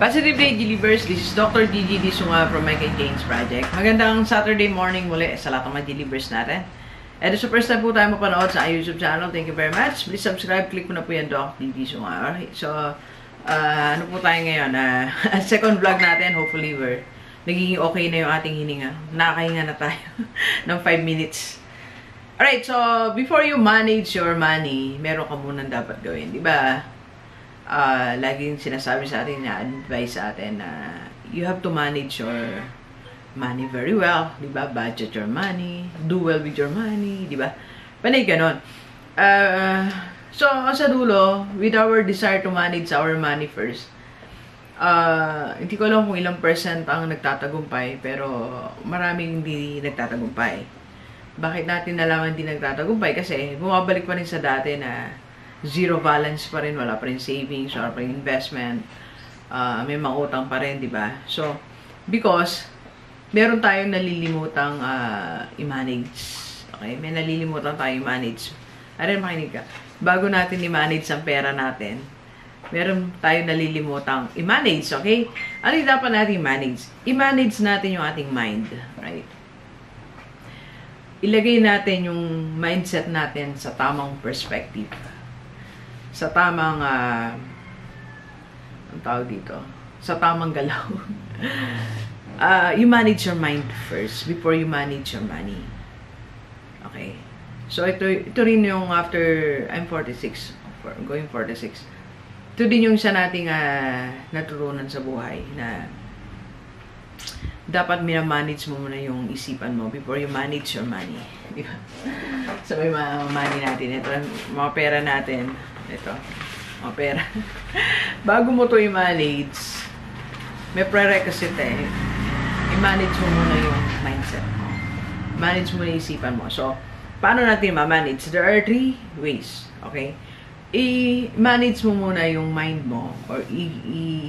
Positive Day, Gilibers. This is Dr. Gigi Disunga from Mike and James Project. Magandang Saturday morning muli sa lahat ng mga Gilibers natin. And sa first time po tayo mapanood sa YouTube channel, thank you very much. Please subscribe, click mo na po yan, Dr. Gigi Disunga. Alright, so, ano po tayo ngayon? Second vlog natin, hopefully nagiging okay na yung ating hininga. Nakakahinga na tayo ng 5 minutes. Alright, so, before you manage your money, meron ka munang dapat gawin, di ba? Laging sinasabi sa atin na advice sa atin na you have to manage your money very well, di ba? Budget your money, do well with your money, di ba? Panay ganon. So, sa dulo, with our desire to manage our money first, hindi ko alam kung ilang percent ang nagtatagumpay, pero maraming hindi nagtatagumpay. Bakit natin nalaman hindi nagtatagumpay? Kasi bumabalik pa rin sa dati na zero balance pa rin, wala pa rin savings, wala pa rin investment, may mga utang pa rin, di ba? So, because meron tayong nalilimutang i-manage. Okay? May nalilimutan tayong i-manage. Ayan, makinig ka. Bago natin i-manage ang pera natin, meron tayong nalilimutang i-manage, okay? Ano yung dapat natin i-manage? I-manage natin yung ating mind, right? Ilagay natin yung mindset natin sa tamang perspective. Sa tamang, ang tawag dito, sa tamang galaw. You manage your mind first before you manage your money. Okay? So, ito rin yung after, I'm 46, going 46. Ito din yung isa nating naturunan sa buhay na dapat minamanage mo muna yung isipan mo before you manage your money. Di ba? So, may mga money natin. Ito, mga pera natin. Ito, mga pera. Bago mo to i-manage, may prerequisite i-manage mo muna yung mindset mo. Manage mo na yung isipan mo. So, paano natin ma-manage? There are 3 ways. Okay? I-manage mo muna yung mind mo or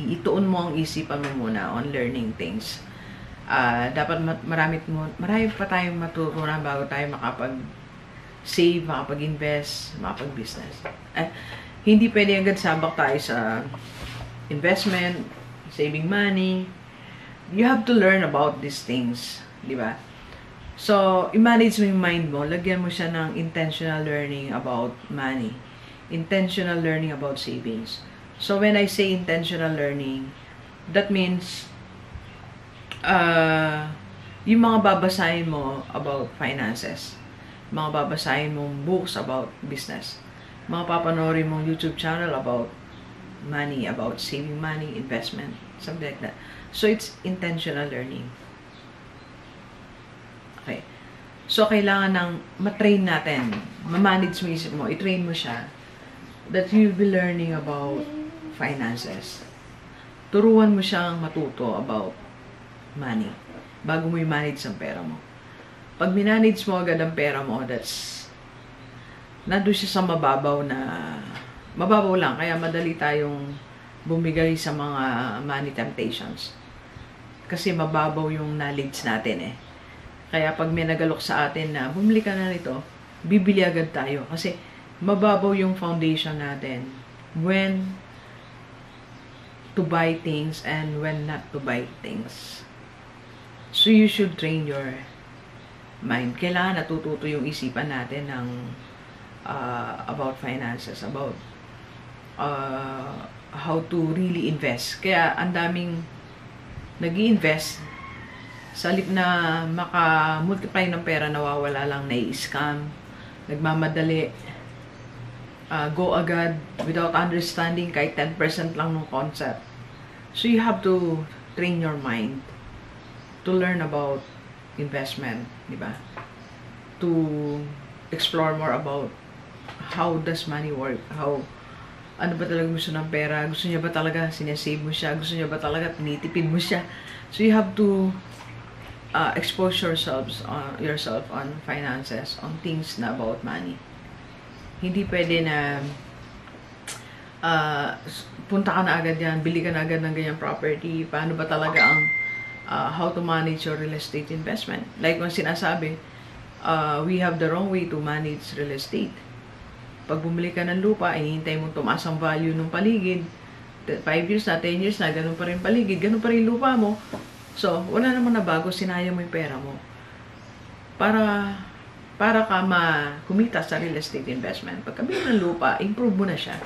ituon mo ang isipan mo muna on learning things. Dapat marami pa tayong matutunan bago tayo makapag-save, makapag-invest, makapag-business. Hindi pwede agad sabak tayo sa investment, saving money. You have to learn about these things, di ba? So, i-manage mo yung mind mo, lagyan mo siya ng intentional learning about money, intentional learning about savings. So, when I say intentional learning, that means yung mga babasahin mo about finances, mga babasahin mong books about business, mga papanoorin mong YouTube channel about money, about saving money, investment, something like that. So, it's intentional learning. Okay. So, kailangan ng matrain natin, ma-manage mo isip mo, i-train mo siya, that you'll be learning about finances. Turuan mo siyang matuto about money bago mo i-manage ang pera mo. Pag minanage mo agad ang pera mo, nandun siya sa mababaw lang, kaya madali tayong bumigay sa mga money temptations. Kasi mababaw yung knowledge natin Kaya pag may nagalok sa atin na bumili ka na nito, bibili agad tayo. Kasi mababaw yung foundation natin when to buy things and when not to buy things. So, you should train your mind. Kailangan natututo yung isipan natin ng about finances, about how to really invest. Kaya, ang daming nag-i-invest sa halip na maka-multiply ng pera, nawawala lang, nai-scam, nagmamadali, go agad, without understanding, kahit 10% lang ng concept. So, you have to train your mind to learn about investment, di ba? To explore more about how does money work, ano ba talaga gusto ng pera, gusto niya ba talaga sinasave mo siya, gusto niya ba talaga tinitipid mo siya. So you have to expose yourself on finances, on things na about money. Hindi pwede na punta ka na agad yan, bili ka na agad ng ganyang property, paano ba talaga ang how to manage your real estate investment. Like kung sinasabi, we have the wrong way to manage real estate. Pag bumili ka ng lupa, hinihintay mo tumaas ang value ng paligid 5 years na, 10 years na, ganun pa rin paligid, ganun pa rin lupa mo. So, wala naman na bago, sinayang mo yung pera mo. Para ka kumita sa real estate investment. Pagkabili ng lupa, improve mo na siya.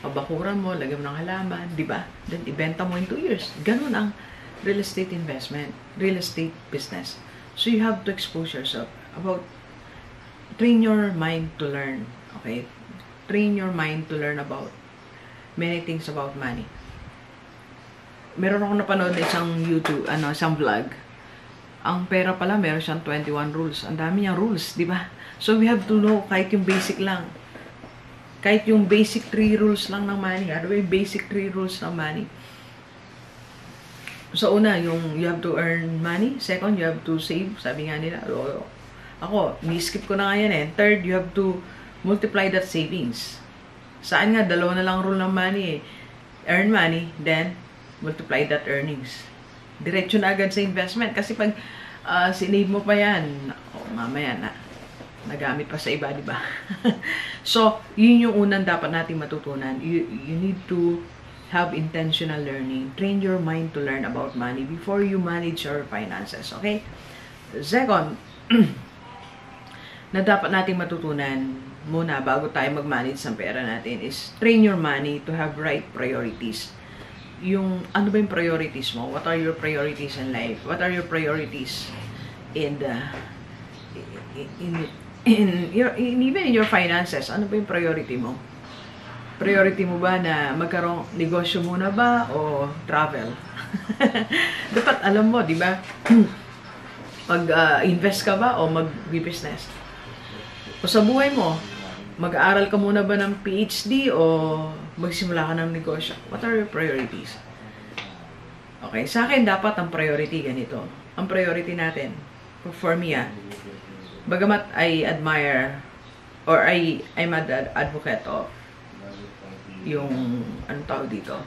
Pabakuran mo, lagyan mo ng halaman, di ba? Then, ibenta mo in 2 years. Ganun ang real estate investment, real estate business. So, you have to expose yourself train your mind to learn, okay? Train your mind to learn about many things about money. Meron akong napanood na isang vlog. Ang pera pala, meron siyang 21 rules. Ang dami niyang rules, di ba? So, we have to know kahit yung basic lang. Kahit yung basic 3 rules lang ng money. Ano ba yung basic 3 rules ng money? So, una, you have to earn money. Second, you have to save. Sabi nga nila, ako, ni-skip ko na nga yan eh. Third, you have to multiply that savings. Saan nga, 2 na lang rule ng money eh. Earn money, then multiply that earnings. Diretso na agad sa investment. Kasi pag sinave mo pa yan, mamaya na, nagamit pa sa iba, di ba? So, yun yung unang dapat natin matutunan. You need to have intentional learning. Train your mind to learn about money before you manage your finances, okay? Second, na dapat natin matutunan muna bago tayo mag-manage ng pera natin is train your money to have right priorities. Yung, ano ba yung priorities mo? What are your priorities in life? What are your priorities even in your finances? Ano ba yung priority mo? Priority mo ba na magkaroon negosyo muna ba o travel? Dapat alam mo, di ba? Mag-invest ka ba o mag-business? O sa buhay mo, mag-aaral ka muna ba ng PhD o magsimula ka ng negosyo? What are your priorities? Okay, sa akin dapat ang priority ganito. Ang priority natin, for me bagamat I admire or I'm an advocate of yung, anong tawag dito?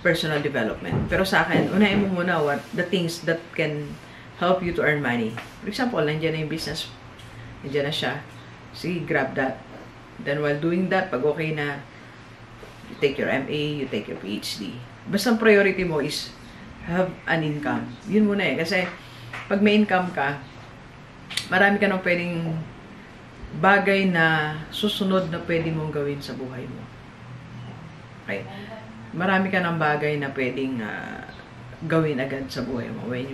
Personal development. Pero sa akin, unahin mo muna the things that can help you to earn money. For example, nandiyan na yung business. Nandiyan na siya. Sige, grab that. Then while doing that, pag okay na, you take your MA, you take your PhD. Basta ang priority mo is have an income. Yun muna eh. Kasi pag may income ka, marami ka nang pwedeng bagay na susunod na pwede mong gawin sa buhay mo. Okay? Marami ka ng bagay na pwedeng gawin agad sa buhay mo when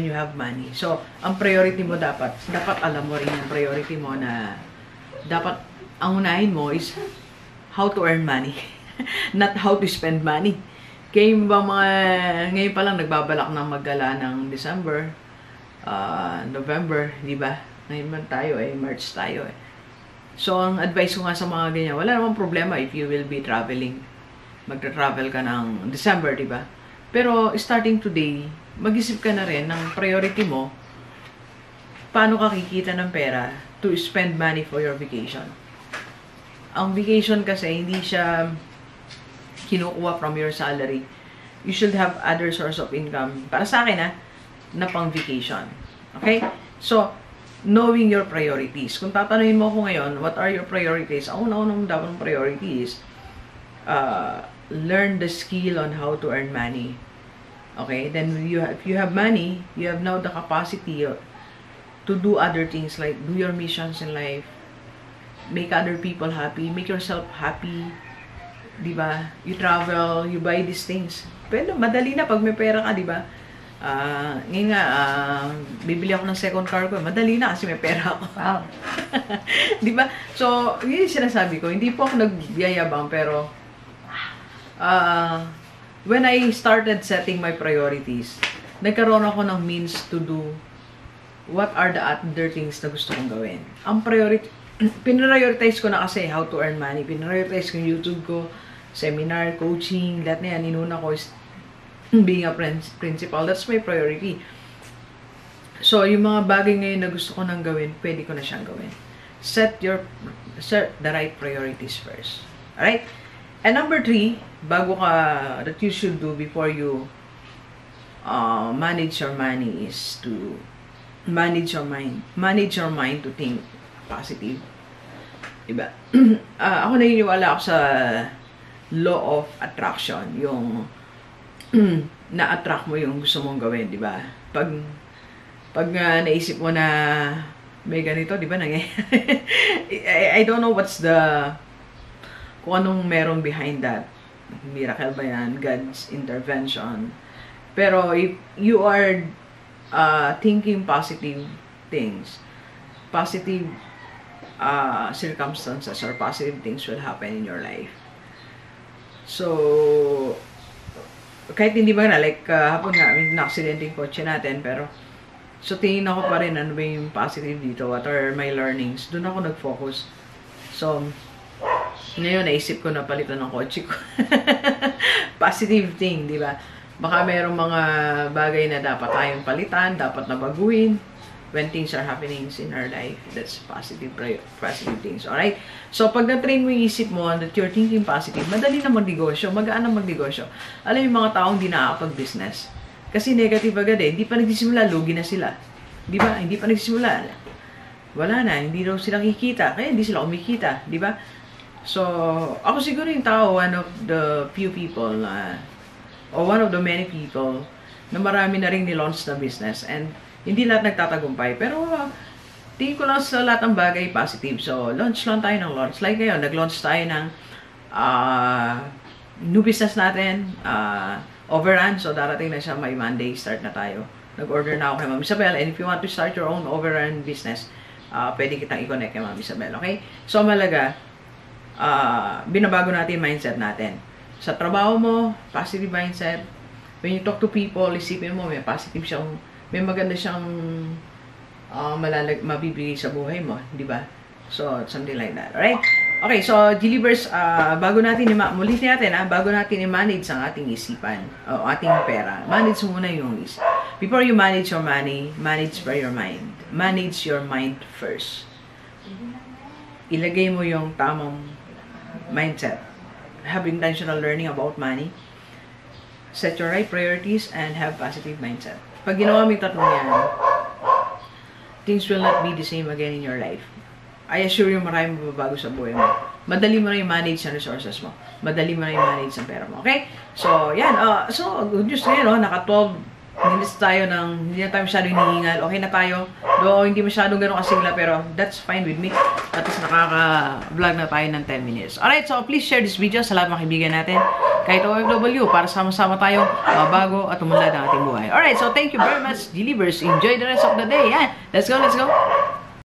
you have money. So, ang priority mo dapat alam mo rin yung priority mo na dapat ang unahin mo is how to earn money, not how to spend money. Kaya yung ngayon pa lang nagbabalak ng maggala ng December, November, di ba? Ngayon man tayo March tayo So, ang advice ko nga sa mga ganyan, wala namang problema if you will be traveling. Magta-travel ka ng December, di ba? Pero, starting today, mag-isip ka na rin ng priority mo, paano ka kikita ng pera to spend money for your vacation. Ang vacation kasi, hindi siya kinukuha from your salary. You should have other source of income. Para sa akin, na pang vacation. Okay? So, knowing your priorities. Kung tatanungin mo ako ngayon, what are your priorities? Ang una-unang dapat ng priorities, learn the skill on how to earn money. Okay? Then, if you have money, you have now the capacity to do other things like do your missions in life, make other people happy, make yourself happy, diba? You travel, you buy these things. Pero madali na pag may pera ka, diba? Ngayon nga, bibili ako ng second car ko. Madali na kasi may pera ako. Wow. Diba? So, yun yung sinasabi ko. Hindi po ako nagyayabang, pero when I started setting my priorities, nagkaroon ako ng means to do what are the other things na gusto kong gawin. Ang pinprioritize ko na kasi how to earn money. Pinprioritize ko yung YouTube ko, seminar, coaching, lahat na yan. Inuna ko is being a principal. That's my priority. So, yung mga bagay ngayon na gusto ko nang gawin, pwede ko na siyang gawin. Set the right priorities first. Alright? And number 3, that you should do before you manage your money is to manage your mind. Manage your mind to think positive. Diba? Ako naniniwala ako sa law of attraction. Yung na-attract mo yung gusto mong gawin, di ba? Pag naisip mo na may ganito, di ba? I don't know what's kung anong meron behind that. Miracle ba yan? God's intervention. Pero if you are thinking positive things, positive circumstances or positive things will happen in your life. So, kahit hindi ba na, like, hapon nga, may na-accidente yung kotse natin, pero, so, tingin ako pa rin, ano ba yung positive dito, what are my learnings, doon ako nag-focus. So, ngayon, naisip ko na palitan ng kotse ko. Positive thing, di ba? Baka mayroong mga bagay na dapat tayong palitan, dapat na baguhin, when things are happening in our life. That's positive things. Alright? So, pag na-train mo yung isip mo that you're thinking positive, madali na magnegosyo, magaan na magnegosyo. Alam yung mga taong di nakakapag-business. Kasi negative agad eh. Hindi pa nagsisimula, lugi na sila. Di ba? Hindi pa nagsisimula. Wala na. Hindi daw sila kikita. Kaya hindi sila kumikita. Di ba? So, ako siguro yung tao, one of the few people or one of the many people na marami na rin ni-launch na business. And hindi lahat nagtatagumpay. Pero, tingin ko lang sa lahat ng bagay positive. So, launch lang tayo ng launch. Like ngayon, nag-launch tayo ng new business natin, overrun. So, darating na siya, may Monday, start na tayo. Nag-order na ako kay Ma'am Isabel. And if you want to start your own overrun business, pwede kitang i-connect kay Ma'am Isabel. Okay? So, malaga, binabago natin yung mindset natin. Sa trabaho mo, positive mindset. When you talk to people, isipin mo, may positive siyang, may maganda siyang mabibigay sa buhay mo, di ba? So, something like that. Alright? Okay, so, Delivers, bago natin, ulitin natin, bago natin i-manage ang ating isipan, o ating pera, manage muna yung isip. Before you manage your money, manage by your mind. Manage your mind first. Ilagay mo yung tamang mindset. Have intentional learning about money. Set your right priorities and have positive mindset. Pag ginawa mo yung tatlong yan, things will not be the same again in your life. I assure you, maraming mababago sa buhay mo. Madali mo na yung manage ang resources mo. Madali mo na yung manage ang pera mo. Okay? So, yan. So, good news ngayon, naka 12 minutes tayo hindi na tayo masyadong hinihingal. Okay na tayo. Though, hindi masyadong gano'ng kasigla, pero that's fine with me. At least nakaka-vlog na tayo ng 10 minutes. Alright, so please share this video sa lahat ng kaibigan natin. Kahit OFW, para sama-sama tayong mabago at umunlad ang ating buhay. Alright, so thank you very much, Delivers. Enjoy the rest of the day. Yan. Let's go, let's go.